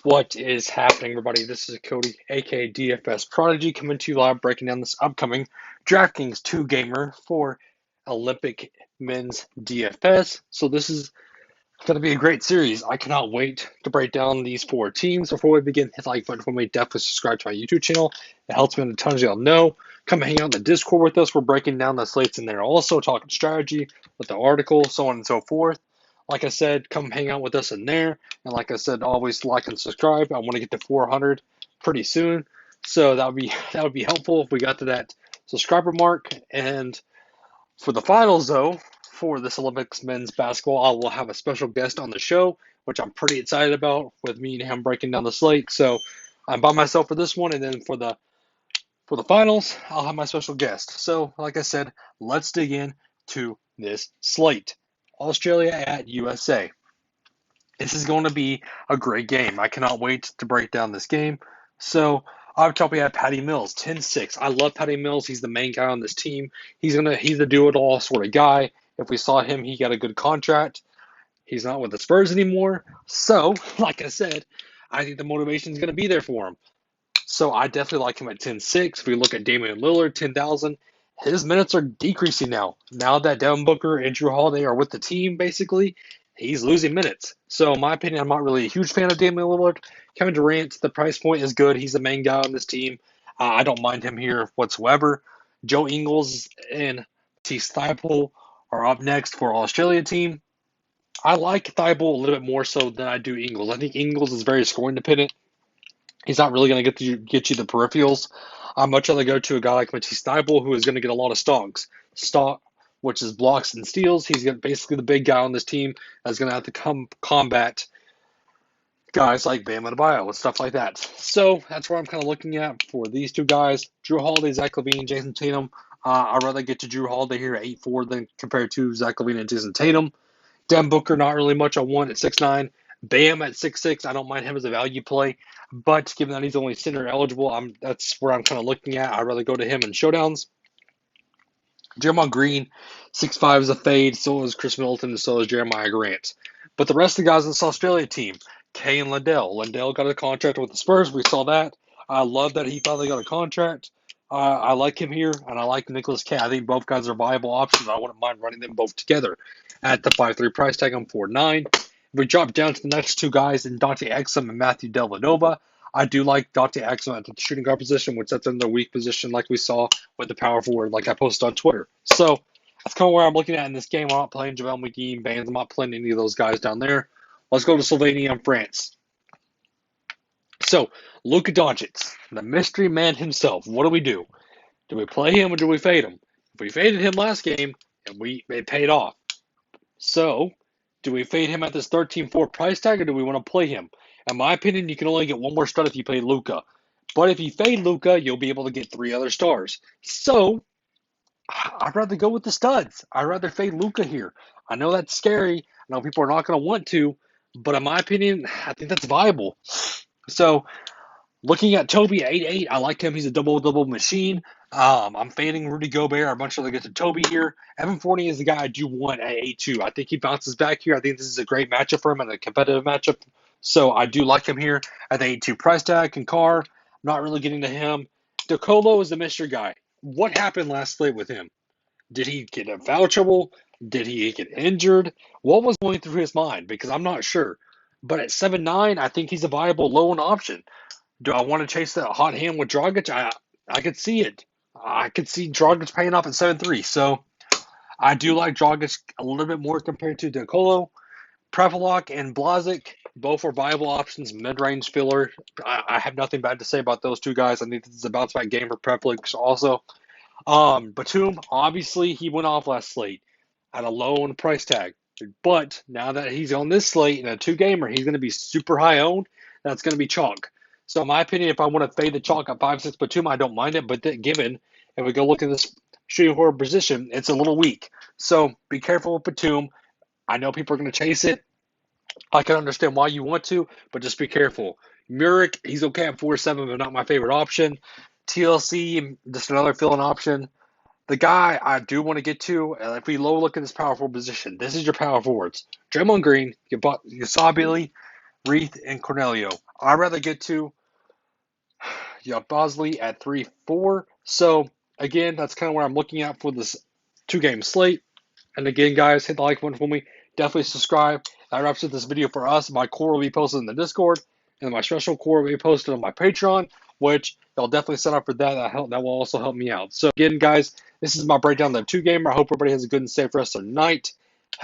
What is happening, everybody? This is Cody, aka DFS Prodigy, coming to you live, breaking down this upcoming DraftKings 2-gamer for Olympic men's DFS. So this is going to be a great series. I cannot wait to break down these four teams. Before we begin, hit the like button for me. Definitely subscribe to my YouTube channel. It helps me a ton, as y'all know. Come hang out in the Discord with us. We're breaking down the slates in there. Also talking strategy with the article, so on and so forth. Like I said, come hang out with us in there. And like I said, always like and subscribe. I want to get to 400 pretty soon. So that would be helpful if we got to that subscriber mark. And for the finals, though, for this Olympics men's basketball, I will have a special guest on the show, which I'm pretty excited about, with me and him breaking down the slate. So I'm by myself for this one, and then for the finals, I'll have my special guest. So, like I said, let's dig in to this slate. Australia at USA. This is going to be a great game. I cannot wait to break down this game. So, up top we have Patty Mills, 10-6. I love Patty Mills. He's the main guy on this team. He's the do-it-all sort of guy. If we saw him, he got a good contract. He's not with the Spurs anymore. So, like I said, I think the motivation is going to be there for him. So I definitely like him at 10-6. If we look at Damian Lillard, 10,000, his minutes are decreasing now. Now that Devin Booker and Drew Holiday are with the team, basically, he's losing minutes. So in my opinion, I'm not really a huge fan of Damian Lillard. Kevin Durant, the price point is good. He's the main guy on this team. I don't mind him here whatsoever. Joe Ingles and Matisse Thybulle are up next for Australia team. I like Thybulle a little bit more so than I do Ingles. I think Ingles is very scoring dependent. He's not really going to get you the peripherals. I'd much rather go to a guy like Matisse Thybulle, who is going to get a lot of stock, which is blocks and steals. He's basically the big guy on this team that's going to have to combat guys like Bam Adebayo and stuff like that. So that's where I'm kind of looking at for these two guys. Drew Holiday, Zach LaVine, Jason Tatum. I'd rather get to Drew Holiday here at 8-4 than compared to Zach LaVine and Jason Tatum. Devin Booker, not really much on one at 6'9". Bam at 6'6". I don't mind him as a value play, but given that he's only center eligible, that's where I'm kind of looking at. I'd rather go to him in showdowns. Jeremiah Green, 6'5" is a fade. So is Chris Middleton, and so is Jeremiah Grant. But the rest of the guys in this Australia team, Kay and Lindell. Lindell got a contract with the Spurs. We saw that. I love that he finally got a contract. I like him here, and I like Nicholas Kay. I think both guys are viable options. I wouldn't mind running them both together at the 5-3 price tag on 4-9. If we drop down to the next two guys in Dante Exum and Matthew Dellavedova, I do like Dante Exum at the shooting guard position, which that's in the weak position like we saw with the power forward like I posted on Twitter. So that's kind of where I'm looking at in this game. I'm not playing JaVale McGee and Bands. I'm not playing any of those guys down there. Let's go to Slovenia and France. So, Luka Doncic, the mystery man himself. What do? Do we play him or do we fade him? If we faded him last game, and it paid off. So, do we fade him at this 13-4 price tag or do we want to play him? In my opinion, you can only get one more stud if you play Luka. But if you fade Luka, you'll be able to get 3 other stars. So, I'd rather go with the studs. I'd rather fade Luka here. I know that's scary. I know people are not going to want to, but in my opinion, I think that's viable. So, looking at Toby at 8-8, I like him. He's a double-double machine. I'm fading Rudy Gobert. I'm much rather get to Toby here. Evan Fournier is the guy I do want at 8-2. I think he bounces back here. I think this is a great matchup for him and a competitive matchup. So I do like him here at the 8-2 price tag. Concur, not really getting to him. DeColo is the mystery guy. What happened last slate with him? Did he get in foul trouble? Did he get injured? What was going through his mind? Because I'm not sure. But at 7-9, I think he's a viable loan option. Do I want to chase that hot hand with Dragic? I could see it. I could see Dragic paying off at 7-3. So I do like Dragic a little bit more compared to DeColo. Prevalock and Blazic, both are viable options, mid-range filler. I have nothing bad to say about those two guys. I think this is a bounce-back game for Prevalock also. Batum, obviously, he went off last slate at a low price tag. But now that he's on this slate in a 2-gamer, he's going to be super high owned. That's going to be chalk. So in my opinion, if I want to fade the chalk at 5-6 Batum, I don't mind it. But given, if we go look at this shooting forward position, it's a little weak. So be careful with Batum. I know people are going to chase it. I can understand why you want to, but just be careful. Muric, he's okay at 4-7, but not my favorite option. TLC, just another fill-in option. The guy I do want to get to, if we look at this power forward position, this is your power forwards. Draymond Green, Billy, Reith, and Cornelio. I'd rather get to Bosley at 3-4. So again, that's kind of where I'm looking at for this 2-game slate. And again, guys, hit the like button for me. Definitely subscribe. That wraps up this video for us. My core will be posted in the Discord, and my special core will be posted on my Patreon, which I'll definitely set up for that. That will also help me out. So again, guys, this is my breakdown of the 2-gamer. I hope everybody has a good and safe rest of the night.